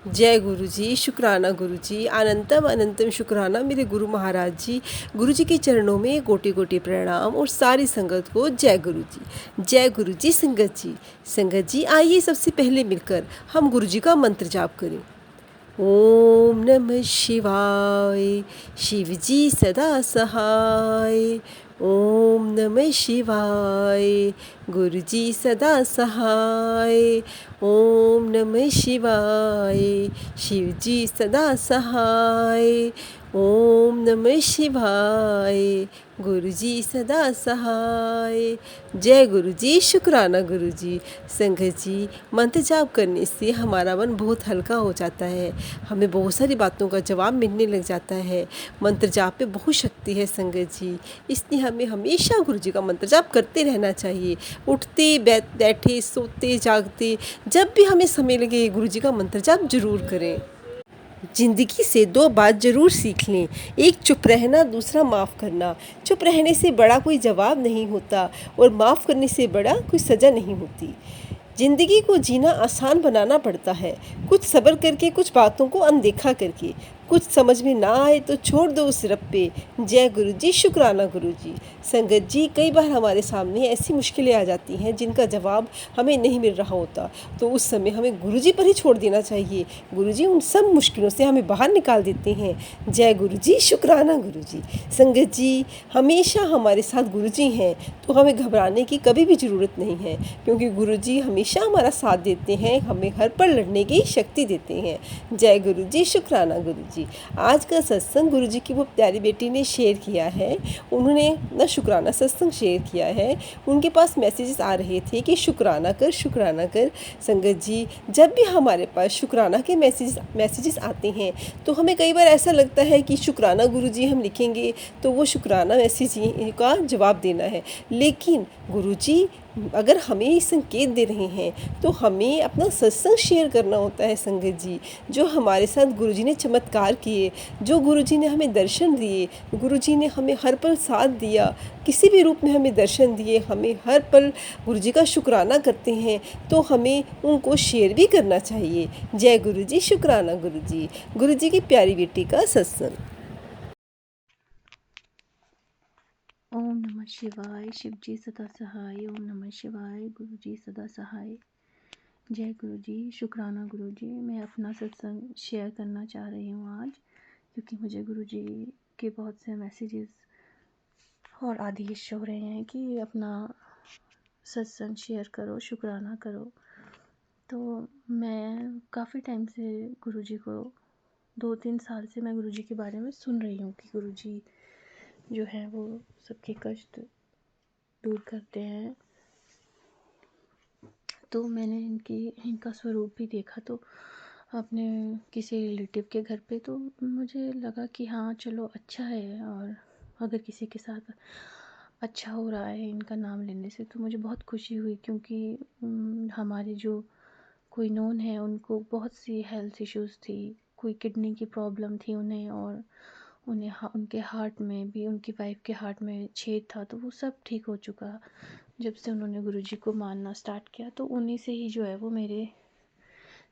जय गुरु जी, शुक्राना गुरु जी, अनंतम अनंतम शुक्राना मेरे गुरु महाराज जी। गुरु जी के चरणों में कोटि कोटि प्रणाम और सारी संगत को जय गुरु जी। जय गुरु जी संगत जी। संगत जी आइए सबसे पहले मिलकर हम गुरु जी का मंत्र जाप करें। ओम नमः शिवाय, शिव जी सदा सहाय। ओम नमः शिवाय, गुरु जी सदा सहाय। ओम नमः शिवाय, शिव जी सदा सहाय। ओम नमः शिवाय, गुरु जी सदा सहाय। जय गुरु जी, शुक्राना गुरु जी। संगत जी, मंत्र जाप करने से हमारा मन बहुत हल्का हो जाता है, हमें बहुत सारी बातों का जवाब मिलने लग जाता है। मंत्र जाप पे बहुत शक्ति है संगत जी, इसलिए हमें हमेशा गुरु जी का मंत्र जाप करते रहना चाहिए। उठते बैठे सोते जागते जब भी हमें समय लगे गुरु जी का मंत्र जाप जरूर करें। ज़िंदगी से दो बात ज़रूर सीख लें, एक चुप रहना, दूसरा माफ़ करना। चुप रहने से बड़ा कोई जवाब नहीं होता और माफ़ करने से बड़ा कोई सज़ा नहीं होती। ज़िंदगी को जीना आसान बनाना पड़ता है, कुछ सब्र करके, कुछ बातों को अनदेखा करके। कुछ समझ में ना आए तो छोड़ दो उस रब पे। जय गुरु जी, शुक्राना गुरु जी। संगत जी, कई बार हमारे सामने ऐसी मुश्किलें आ जाती हैं जिनका जवाब हमें नहीं मिल रहा होता, तो उस समय हमें गुरु जी पर ही छोड़ देना चाहिए। गुरु जी उन सब मुश्किलों से हमें बाहर निकाल देते हैं। जय गुरु जी, शुक्राना गुरु जी। संगत जी, हमेशा हमारे साथ गुरु जी हैं, तो हमें घबराने की कभी भी ज़रूरत नहीं है, क्योंकि गुरु जी हमेशा हमारा साथ देते हैं, हमें हर पल लड़ने की शक्ति देते हैं। जय गुरु जी, शुक्राना गुरु जी। आज का सत्संग गुरु जी की वो प्यारी बेटी ने शेयर किया है, उन्होंने ना शुक्राना सत्संग शेयर किया है। उनके पास मैसेजेस आ रहे थे कि शुक्राना कर, शुक्राना कर। संगत जी, जब भी हमारे पास शुक्राना के मैसेजेस आते हैं तो हमें कई बार ऐसा लगता है कि शुक्राना गुरु जी हम लिखेंगे तो वो शुक्राना मैसेज का जवाब देना है, लेकिन गुरु जी अगर हमें ये संकेत दे रहे हैं तो हमें अपना सत्संग शेयर करना होता है। संगत जी, जो हमारे साथ गुरुजी ने चमत्कार किए, जो गुरुजी ने हमें दर्शन दिए, गुरुजी ने हमें हर पल साथ दिया, किसी भी रूप में हमें दर्शन दिए, हमें हर पल गुरुजी का शुक्राना करते हैं, तो हमें उनको शेयर भी करना चाहिए। जय गुरु जी, शुक्राना गुरु जी। गुरु जी की प्यारी बेटी का सत्संग। ओम नमः शिवाय, शिव जी सदा सहाय। ओम नमः शिवाय, गुरु जी सदा सहाय। जय गुरु जी, शुक्राना गुरु जी। मैं अपना सत्संग शेयर करना चाह रही हूँ आज, क्योंकि मुझे गुरु जी के बहुत से मैसेजेस और आदेश हो रहे हैं कि अपना सत्संग शेयर करो, शुक्राना करो। तो मैं काफ़ी टाइम से गुरु जी को 2-3 साल से मैं गुरु जी के बारे में सुन रही हूँ कि गुरु जी जो है वो सबके कष्ट दूर करते हैं। तो मैंने इनका स्वरूप भी देखा, तो अपने किसी रिलेटिव के घर पे, तो मुझे लगा कि हाँ चलो अच्छा है, और अगर किसी के साथ अच्छा हो रहा है इनका नाम लेने से तो मुझे बहुत खुशी हुई, क्योंकि हमारे जो कोई नोन है उनको बहुत सी हेल्थ इश्यूज़ थी, कोई किडनी की प्रॉब्लम थी उन्हें, और उनके हार्ट में भी, उनकी वाइफ के हार्ट में छेद था, तो वो सब ठीक हो चुका जब से उन्होंने गुरुजी को मानना स्टार्ट किया। तो उन्हीं से ही जो है वो मेरे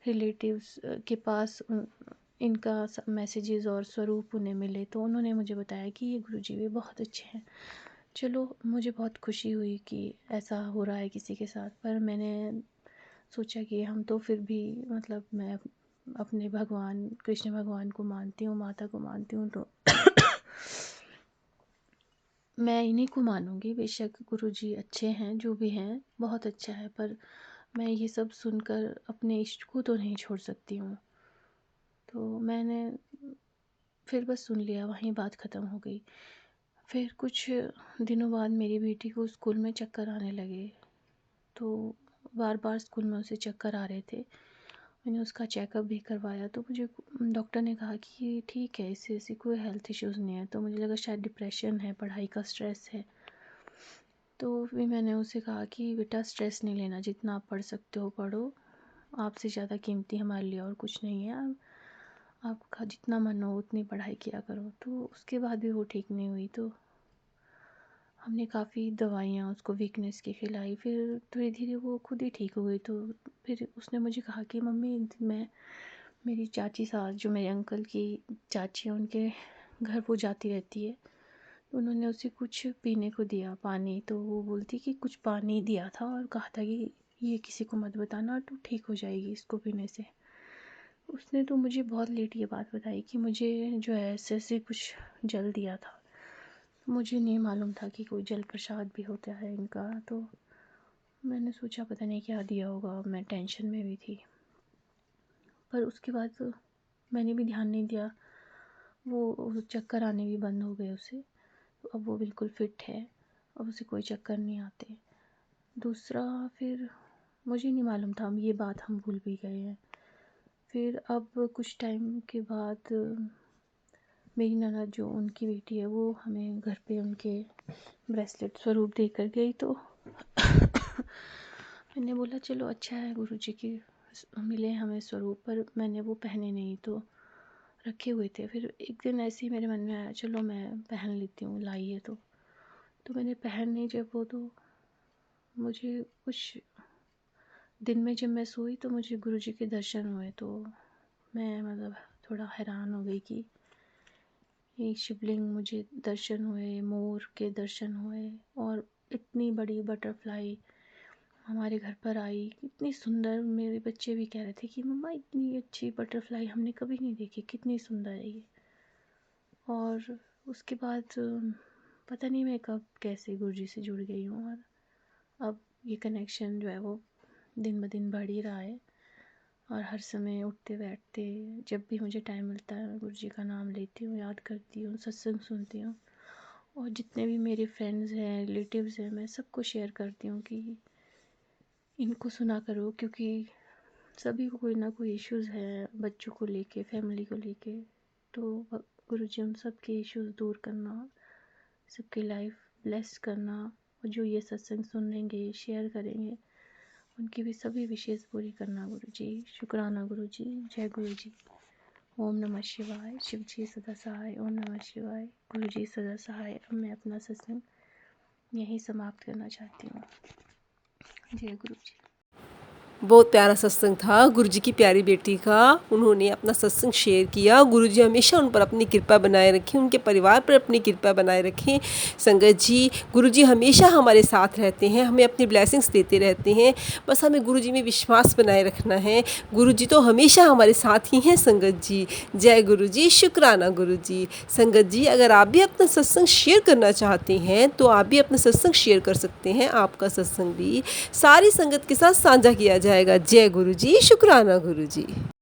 रिलेटिव्स के पास इनका मैसेजेस और स्वरूप उन्हें मिले, तो उन्होंने मुझे बताया कि ये गुरुजी भी बहुत अच्छे हैं। चलो, मुझे बहुत खुशी हुई कि ऐसा हो रहा है किसी के साथ। पर मैंने सोचा कि हम तो फिर भी, मतलब मैं अपने भगवान कृष्ण भगवान को मानती हूँ, माता को मानती हूँ, तो मैं इन्हीं को मानूंगी। बेशक गुरुजी अच्छे हैं, जो भी हैं बहुत अच्छा है, पर मैं ये सब सुनकर अपने इष्ट को तो नहीं छोड़ सकती हूँ। तो मैंने फिर बस सुन लिया, वहीं बात ख़त्म हो गई। फिर कुछ दिनों बाद मेरी बेटी को स्कूल में चक्कर आने लगे, तो बार बार स्कूल में उसे चक्कर आ रहे थे। मैंने उसका चेकअप भी करवाया, तो मुझे डॉक्टर ने कहा कि ये ठीक है, इससे ऐसी कोई हेल्थ इश्यूज़ नहीं है। तो मुझे लगा शायद डिप्रेशन है, पढ़ाई का स्ट्रेस है। तो फिर मैंने उसे कहा कि बेटा स्ट्रेस नहीं लेना, जितना आप पढ़ सकते हो पढ़ो, आपसे ज़्यादा कीमती हमारे लिए और कुछ नहीं है। आपका जितना मन हो उतनी पढ़ाई किया करो। तो उसके बाद भी वो ठीक नहीं हुई, तो हमने काफ़ी दवाइयाँ उसको वीकनेस की खिलाई। फिर धीरे धीरे वो खुद ही ठीक हो गई। तो फिर उसने मुझे कहा कि मम्मी, मैं मेरी चाची सास जो मेरे अंकल की चाची है, उनके घर वो जाती रहती है। तो उन्होंने उसे कुछ पीने को दिया पानी, तो वो बोलती कि कुछ पानी दिया था और कहा था कि ये किसी को मत बताना, तो ठीक हो जाएगी इसको पीने से। उसने तो मुझे बहुत लेट ये बात बताई कि मुझे जो है ऐसे कुछ जल दिया था। मुझे नहीं मालूम था कि कोई जल प्रसाद भी होता है इनका। तो मैंने सोचा पता नहीं क्या दिया होगा, मैं टेंशन में भी थी। पर उसके बाद तो मैंने भी ध्यान नहीं दिया, वो चक्कर आने भी बंद हो गए उसे। तो अब वो बिल्कुल फिट है, अब उसे कोई चक्कर नहीं आते। दूसरा, फिर मुझे नहीं मालूम था, हम ये बात हम भूल भी गए हैं। फिर अब कुछ टाइम के बाद मेरी ननद जो उनकी बेटी है, वो हमें घर पे उनके ब्रेसलेट स्वरूप दे कर गई। तो मैंने बोला चलो अच्छा है, गुरुजी की मिले हमें स्वरूप। पर मैंने वो पहने नहीं, तो रखे हुए थे। फिर एक दिन ऐसे ही मेरे मन में आया चलो मैं पहन लेती हूँ, लाई है तो मैंने पहने जब वो, तो मुझे कुछ दिन में जब मैं सोई तो मुझे गुरुजी के दर्शन हुए। तो मैं मतलब थोड़ा हैरान हो गई कि ये शिवलिंग मुझे दर्शन हुए, मोर के दर्शन हुए, और इतनी बड़ी बटरफ्लाई हमारे घर पर आई, इतनी सुंदर। मेरे बच्चे भी कह रहे थे कि मम्मा इतनी अच्छी बटरफ्लाई हमने कभी नहीं देखी, कितनी सुंदर है ये। और उसके बाद पता नहीं मैं कब कैसे गुरुजी से जुड़ गई हूँ, और अब ये कनेक्शन जो है वो दिन ब दिन बढ़ ही रहा है। और हर समय उठते बैठते जब भी मुझे टाइम मिलता है, मैं गुरुजी का नाम लेती हूँ, याद करती हूँ, सत्संग सुनती हूँ। और जितने भी मेरे फ्रेंड्स हैं, रिलेटिव्स हैं, मैं सबको शेयर करती हूँ कि इनको सुना करो, क्योंकि सभी को कोई ना कोई इश्यूज़ है, बच्चों को लेके, फैमिली को लेके। तो गुरुजी उन सब के इश्यूज़ दूर करना, सबकी लाइफ ब्लेस करना, और जो ये सत्संग सुनेंगे, शेयर करेंगे, उनकी भी सभी विशेष पूरी करना। गुरुजी शुक्राना गुरुजी, जय गुरुजी। ओम नमः शिवाय। शिव जी सदा सहाय। ओम नमः शिवाय। गुरुजी सदा सहाय। अब मैं अपना सत्संग यहीं समाप्त करना चाहती हूँ। जय गुरुजी। बहुत प्यारा सत्संग था गुरुजी की प्यारी बेटी का। उन्होंने अपना सत्संग शेयर किया। गुरुजी हमेशा उन पर अपनी कृपा बनाए रखें, उनके परिवार पर अपनी कृपा बनाए रखें। संगत जी, गुरुजी हमेशा हमारे साथ रहते हैं, हमें अपनी ब्लेसिंग्स देते रहते हैं। बस हमें गुरुजी में विश्वास बनाए रखना है। गुरुजी तो हमेशा हमारे साथ ही हैं संगत जी। जय गुरुजी, शुक्राना गुरुजी। संगत जी, अगर आप भी अपना सत्संग शेयर करना चाहते हैं तो आप भी अपना सत्संग शेयर कर सकते हैं। आपका सत्संग भी सारी संगत के साथ साझा किया जाएगा। जय गुरुजी, शुक्राना गुरुजी।